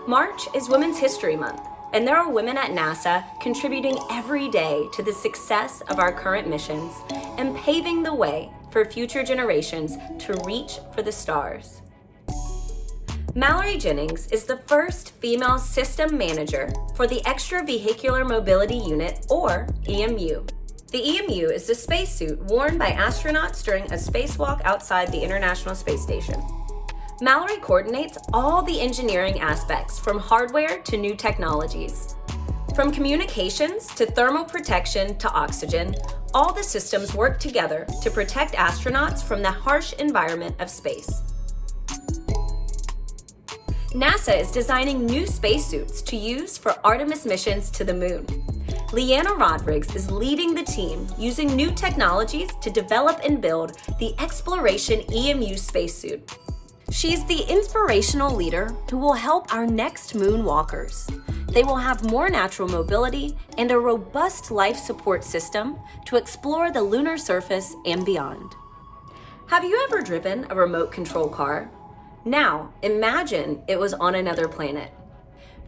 March is Women's History Month, and there are women at NASA contributing every day to the success of our current missions and paving the way for future generations to reach for the stars. Mallory Jennings is the first female system manager for the Extravehicular Mobility Unit, or EMU. The EMU is the spacesuit worn by astronauts during a spacewalk outside the International Space Station. Mallory coordinates all the engineering aspects from hardware to new technologies. From communications to thermal protection to oxygen, all the systems work together to protect astronauts from the harsh environment of space. NASA is designing new spacesuits to use for Artemis missions to the moon. Leanna Rodrigues is leading the team using new technologies to develop and build the Exploration EMU spacesuit. She's the inspirational leader who will help our next moonwalkers. They will have more natural mobility and a robust life support system to explore the lunar surface and beyond. Have you ever driven a remote control car? Now, imagine it was on another planet.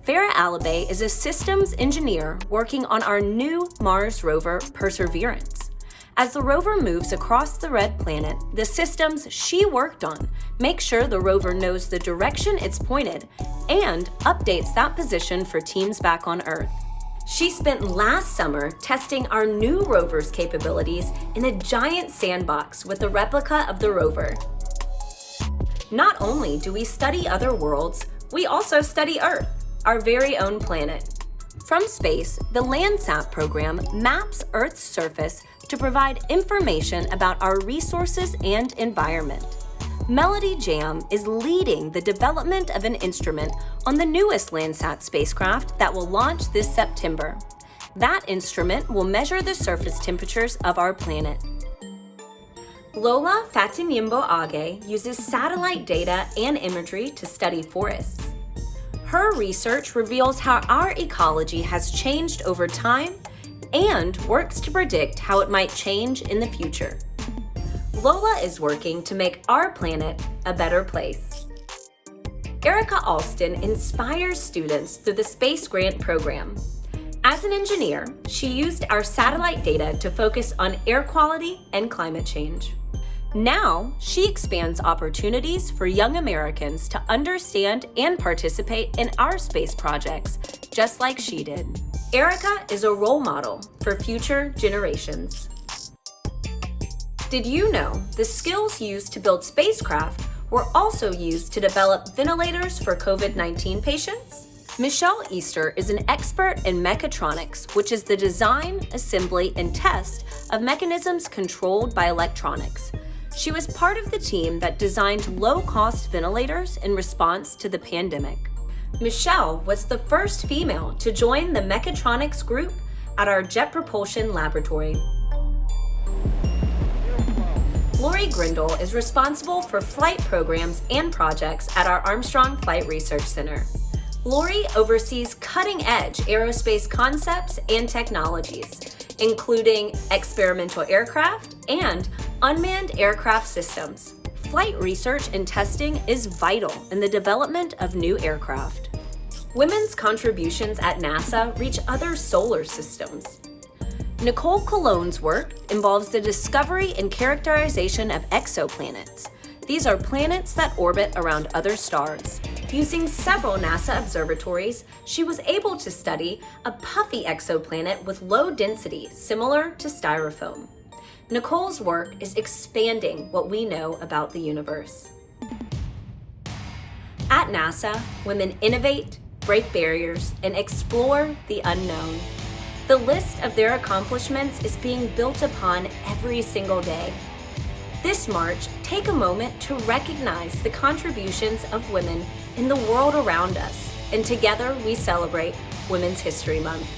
Farah Alibay is a systems engineer working on our new Mars rover, Perseverance. As the rover moves across the red planet, the systems she worked on make sure the rover knows the direction it's pointed and updates that position for teams back on Earth. She spent last summer testing our new rover's capabilities in a giant sandbox with a replica of the rover. Not only do we study other worlds, we also study Earth, our very own planet. From space, the Landsat program maps Earth's surface to provide information about our resources and environment. Melody Jam is leading the development of an instrument on the newest Landsat spacecraft that will launch this September. That instrument will measure the surface temperatures of our planet. Lola Fatinyimbo Age uses satellite data and imagery to study forests. Her research reveals how our ecology has changed over time and works to predict how it might change in the future. Lola is working to make our planet a better place. Erica Alston inspires students through the Space Grant Program. As an engineer, she used our satellite data to focus on air quality and climate change. Now, she expands opportunities for young Americans to understand and participate in our space projects, just like she did. Erica is a role model for future generations. Did you know the skills used to build spacecraft were also used to develop ventilators for COVID-19 patients? Michelle Easter is an expert in mechatronics, which is the design, assembly, and test of mechanisms controlled by electronics. She was part of the team that designed low-cost ventilators in response to the pandemic. Michelle was the first female to join the mechatronics group at our Jet Propulsion Laboratory. Lori Grindle is responsible for flight programs and projects at our Armstrong Flight Research Center. Lori oversees cutting-edge aerospace concepts and technologies, including experimental aircraft and unmanned aircraft systems. Flight research and testing is vital in the development of new aircraft. Women's contributions at NASA reach other solar systems. Nicole Cologne's work involves the discovery and characterization of exoplanets. These are planets that orbit around other stars. Using several NASA observatories, she was able to study a puffy exoplanet with low density, similar to styrofoam. Nicole's work is expanding what we know about the universe. At NASA, women innovate, break barriers, and explore the unknown. The list of their accomplishments is being built upon every single day. This March, take a moment to recognize the contributions of women in the world around us, and together we celebrate Women's History Month.